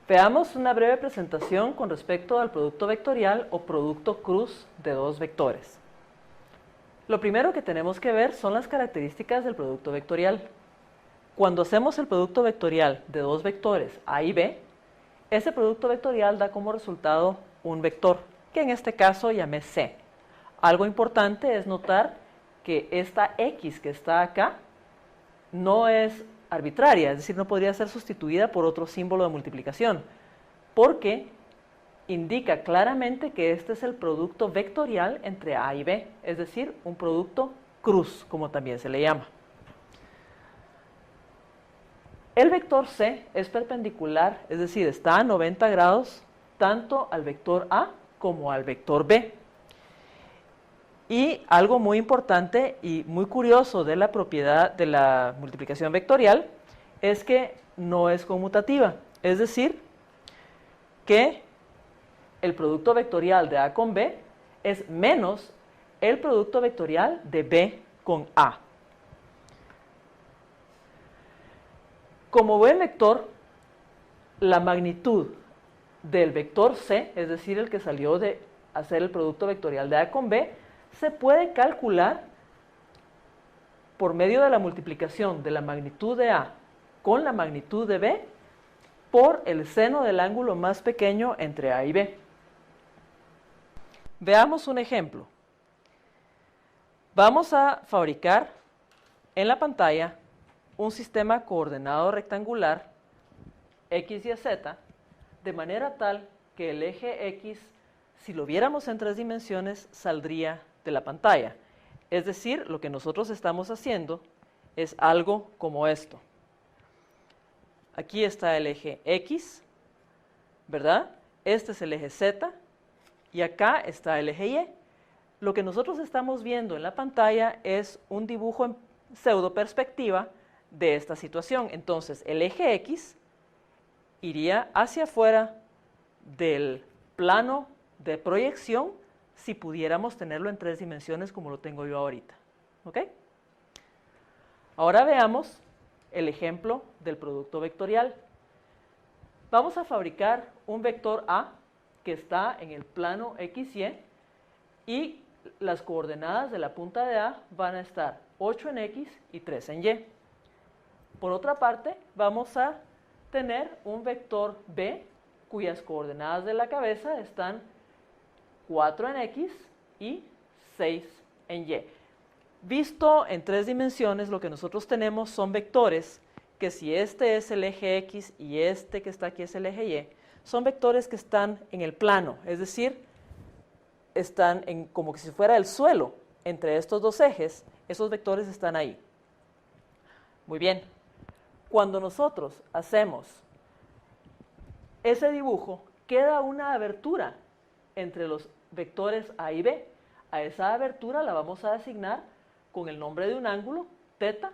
Veamos una breve presentación con respecto al producto vectorial o producto cruz de dos vectores. Lo primero que tenemos que ver son las características del producto vectorial. Cuando hacemos el producto vectorial de dos vectores A y B, ese producto vectorial da como resultado un vector, que en este caso llamé C. Algo importante es notar que esta X que está acá no es arbitraria, es decir, no podría ser sustituida por otro símbolo de multiplicación, porque indica claramente que este es el producto vectorial entre A y B, es decir, un producto cruz, como también se le llama. El vector C es perpendicular, es decir, está a 90 grados tanto al vector A como al vector B. Y algo muy importante y muy curioso de la propiedad de la multiplicación vectorial es que no es conmutativa, es decir, que el producto vectorial de A con B es menos el producto vectorial de B con A. Como buen vector, la magnitud del vector C, es decir, el que salió de hacer el producto vectorial de A con B, se puede calcular por medio de la multiplicación de la magnitud de A con la magnitud de B por el seno del ángulo más pequeño entre A y B. Veamos un ejemplo. Vamos a fabricar en la pantalla un sistema coordenado rectangular X, Y, Z, de manera tal que el eje X, si lo viéramos en 3 dimensiones, saldría de la pantalla. Es decir, lo que nosotros estamos haciendo es algo como esto. Aquí está el eje X, ¿verdad? Este es el eje Z y acá está el eje Y. Lo que nosotros estamos viendo en la pantalla es un dibujo en pseudo perspectiva de esta situación. Entonces, el eje X iría hacia afuera del plano de proyección si pudiéramos tenerlo en 3 dimensiones como lo tengo yo ahorita. ¿Ok? Ahora veamos el ejemplo del producto vectorial. Vamos a fabricar un vector A que está en el plano XY y las coordenadas de la punta de A van a estar 8 en X y 3 en Y. Por otra parte, vamos a tener un vector B cuyas coordenadas de la cabeza están 4 en X y 6 en Y. Visto en 3 dimensiones, lo que nosotros tenemos son vectores que si este es el eje X y este que está aquí es el eje Y, son vectores que están en el plano, es decir, están como que si fuera el suelo entre estos dos ejes, esos vectores están ahí. Muy bien, cuando nosotros hacemos ese dibujo, queda una abertura entre los vectores A y B. A esa abertura la vamos a asignar con el nombre de un ángulo, θ,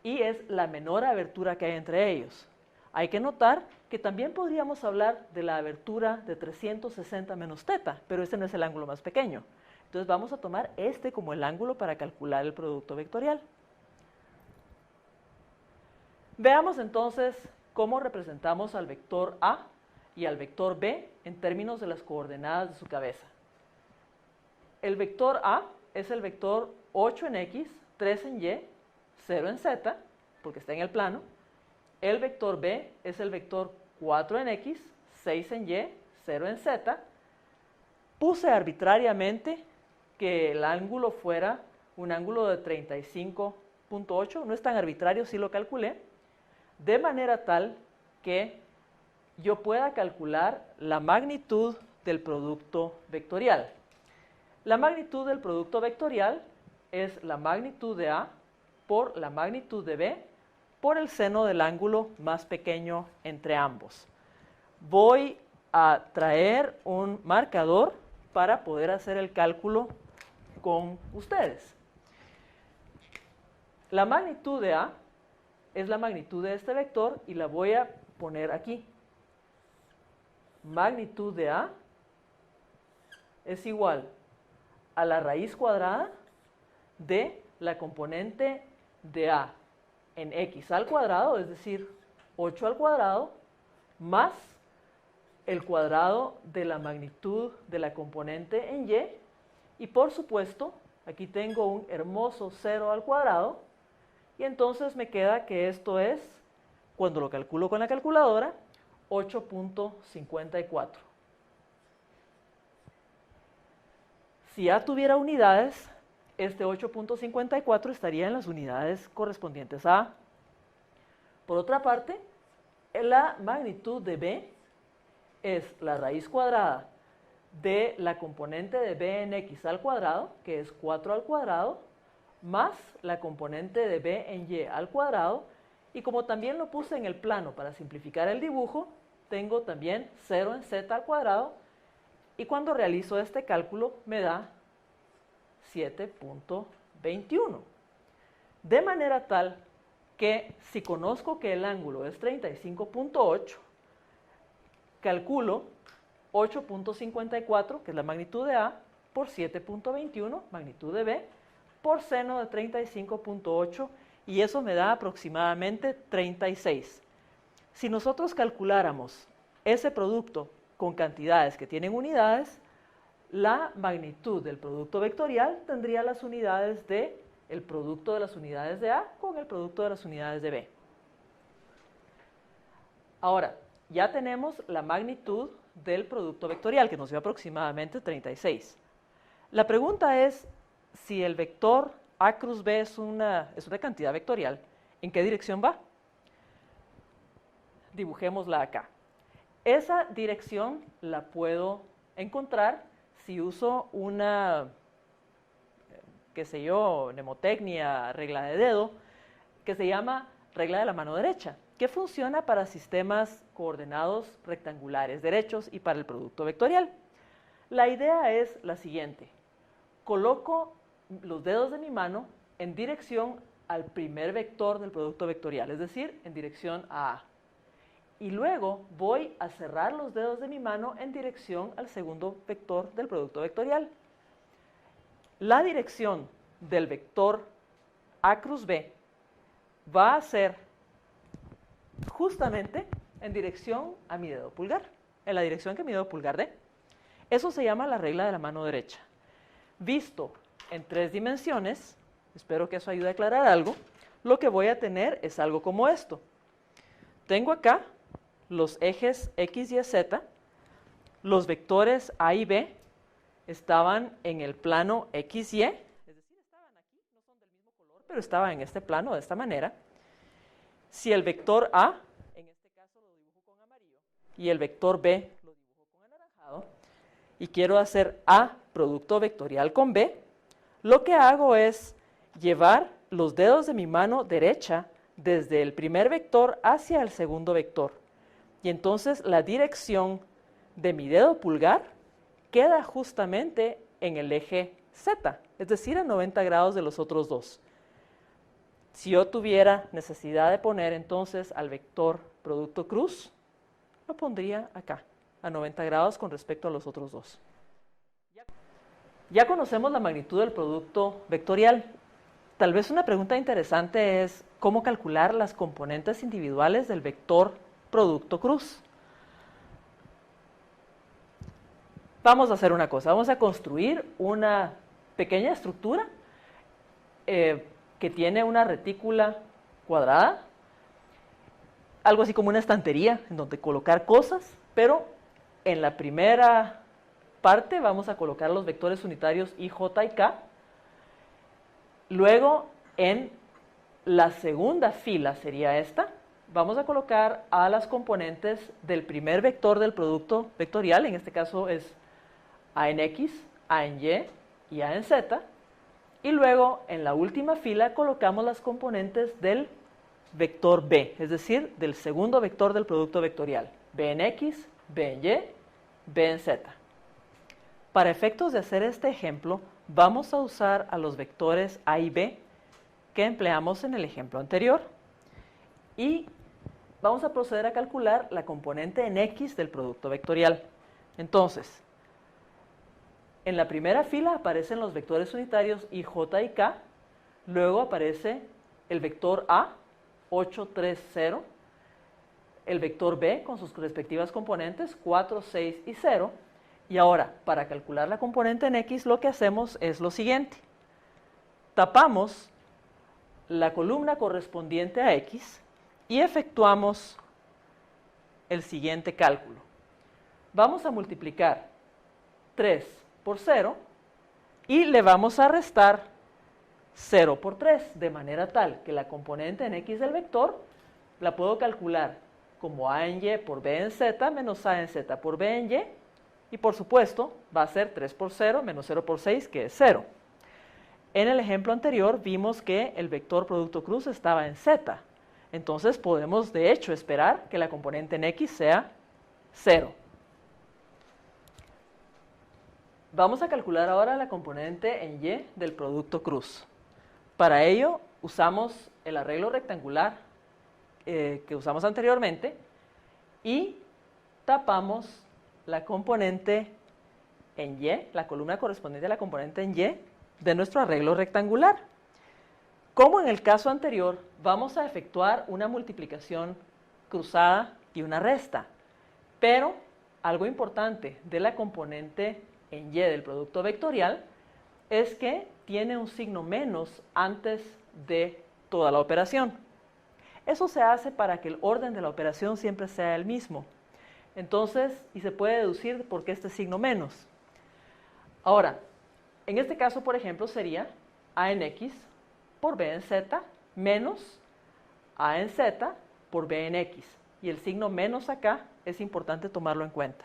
y es la menor abertura que hay entre ellos. Hay que notar que también podríamos hablar de la abertura de 360 menos θ, pero este no es el ángulo más pequeño. Entonces vamos a tomar este como el ángulo para calcular el producto vectorial. Veamos entonces cómo representamos al vector A y al vector B en términos de las coordenadas de su cabeza. El vector A es el vector 8 en X, 3 en Y, 0 en Z, porque está en el plano. El vector B es el vector 4 en X, 6 en Y, 0 en Z. Puse arbitrariamente que el ángulo fuera un ángulo de 35.8, no es tan arbitrario, sí lo calculé, de manera tal que yo pueda calcular la magnitud del producto vectorial. La magnitud del producto vectorial es la magnitud de A por la magnitud de B por el seno del ángulo más pequeño entre ambos. Voy a traer un marcador para poder hacer el cálculo con ustedes. La magnitud de A es la magnitud de este vector y la voy a poner aquí. Magnitud de A es igual a la raíz cuadrada de la componente de A en X al cuadrado, es decir, 8 al cuadrado, más el cuadrado de la magnitud de la componente en y, y por supuesto, aquí tengo un hermoso 0 al cuadrado, y entonces me queda que esto es, cuando lo calculo con la calculadora, 8.54. Si A tuviera unidades, este 8.54 estaría en las unidades correspondientes a A. Por otra parte, la magnitud de B es la raíz cuadrada de la componente de B en X al cuadrado, que es 4 al cuadrado, más la componente de B en Y al cuadrado, y como también lo puse en el plano para simplificar el dibujo, tengo también 0 en Z al cuadrado, y cuando realizo este cálculo me da 7.21. De manera tal que si conozco que el ángulo es 35.8, calculo 8.54, que es la magnitud de A, por 7.21, magnitud de B, por seno de 35.8, y eso me da aproximadamente 36. Si nosotros calculáramos ese producto con cantidades que tienen unidades, la magnitud del producto vectorial tendría las unidades de el producto de las unidades de A con el producto de las unidades de B. Ahora, ya tenemos la magnitud del producto vectorial, que nos dio aproximadamente 36. La pregunta es, si el vector A cruz B es una cantidad vectorial, ¿en qué dirección va? Dibujémosla acá. Esa dirección la puedo encontrar si uso una, qué sé yo, mnemotecnia, regla de dedo, que se llama regla de la mano derecha, que funciona para sistemas coordenados rectangulares derechos y para el producto vectorial. La idea es la siguiente: coloco los dedos de mi mano en dirección al primer vector del producto vectorial, es decir, en dirección a A. Y luego voy a cerrar los dedos de mi mano en dirección al segundo vector del producto vectorial. La dirección del vector A cruz B va a ser justamente en dirección a mi dedo pulgar, en la dirección que mi dedo pulgar dé. Eso se llama la regla de la mano derecha. Visto en 3 dimensiones, espero que eso ayude a aclarar algo, lo que voy a tener es algo como esto. Tengo acá los ejes X, Y, Z, los vectores A y B estaban en el plano X, Y, es decir, estaban aquí, no son del mismo color, pero estaban en este plano de esta manera. Si el vector A, en este caso lo dibujo con amarillo, y el vector B lo dibujo con anaranjado, y quiero hacer A producto vectorial con B, lo que hago es llevar los dedos de mi mano derecha desde el primer vector hacia el segundo vector. Y entonces la dirección de mi dedo pulgar queda justamente en el eje Z, es decir, a 90 grados de los otros dos. Si yo tuviera necesidad de poner entonces al vector producto cruz, lo pondría acá, a 90 grados con respecto a los otros dos. Ya conocemos la magnitud del producto vectorial. Tal vez una pregunta interesante es cómo calcular las componentes individuales del vector producto cruz. Vamos a hacer una cosa, vamos a construir una pequeña estructura que tiene una retícula cuadrada, algo así como una estantería en donde colocar cosas, pero en la primera parte vamos a colocar los vectores unitarios I, J y K. Luego en la segunda fila sería esta, vamos a colocar a las componentes del primer vector del producto vectorial, en este caso es A en X, A en Y y A en Z, y luego en la última fila colocamos las componentes del vector B, es decir, del segundo vector del producto vectorial, B en X, B en Y, B en Z. Para efectos de hacer este ejemplo, vamos a usar a los vectores A y B que empleamos en el ejemplo anterior, y vamos a proceder a calcular la componente en X del producto vectorial. Entonces, en la primera fila aparecen los vectores unitarios I, J y K, luego aparece el vector A, 8, 3, 0, el vector b con sus respectivas componentes 4, 6 y 0. Y ahora, para calcular la componente en x, lo que hacemos es lo siguiente. Tapamos la columna correspondiente a x y efectuamos el siguiente cálculo. Vamos a multiplicar 3 por 0 y le vamos a restar 0 por 3, de manera tal que la componente en x del vector la puedo calcular como a en y por b en z menos a en z por b en y, y por supuesto va a ser 3 por 0 menos 0 por 6, que es 0. En el ejemplo anterior vimos que el vector producto cruz estaba en z, entonces podemos de hecho esperar que la componente en x sea 0. Vamos a calcular ahora la componente en y del producto cruz. Para ello usamos el arreglo rectangular que usamos anteriormente y tapamos la componente en y, la columna correspondiente a la componente en y de nuestro arreglo rectangular. Como en el caso anterior, vamos a efectuar una multiplicación cruzada y una resta, pero algo importante de la componente en y del producto vectorial es que tiene un signo menos antes de toda la operación. Eso se hace para que el orden de la operación siempre sea el mismo. Entonces, y se puede deducir por qué este signo menos. Ahora, en este caso, por ejemplo, sería a en x por b en z menos a en z por b en x. Y el signo menos acá es importante tomarlo en cuenta.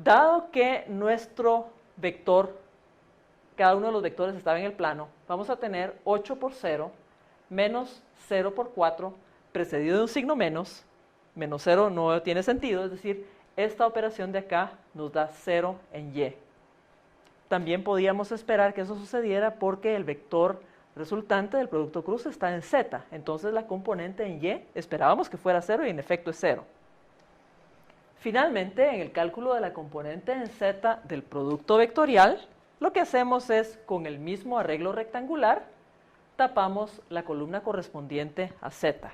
Dado que nuestro vector, cada uno de los vectores estaba en el plano, vamos a tener 8 por 0 menos 0 por 4 precedido de un signo menos. Menos 0 no tiene sentido, es decir, esta operación de acá nos da 0 en y. También podíamos esperar que eso sucediera porque el vector resultante del producto cruz está en z, entonces la componente en y esperábamos que fuera 0 y en efecto es 0. Finalmente, en el cálculo de la componente en z del producto vectorial, lo que hacemos es, con el mismo arreglo rectangular, tapamos la columna correspondiente a z.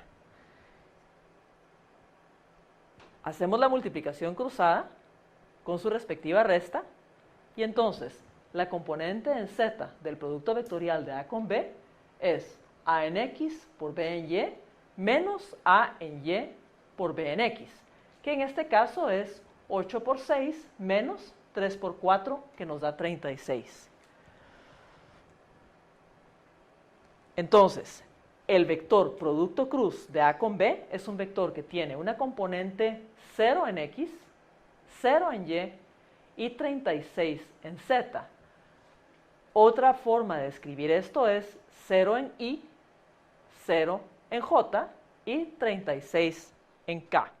Hacemos la multiplicación cruzada con su respectiva resta y entonces la componente en z del producto vectorial de a con b es a en x por b en y menos a en y por b en x, que en este caso es 8 por 6 menos 3 por 4, que nos da 36. Entonces, el vector producto cruz de a con b es un vector que tiene una componente 0 en x, 0 en y y 36 en z. Otra forma de escribir esto es 0 en y, 0 en j y 36 en k.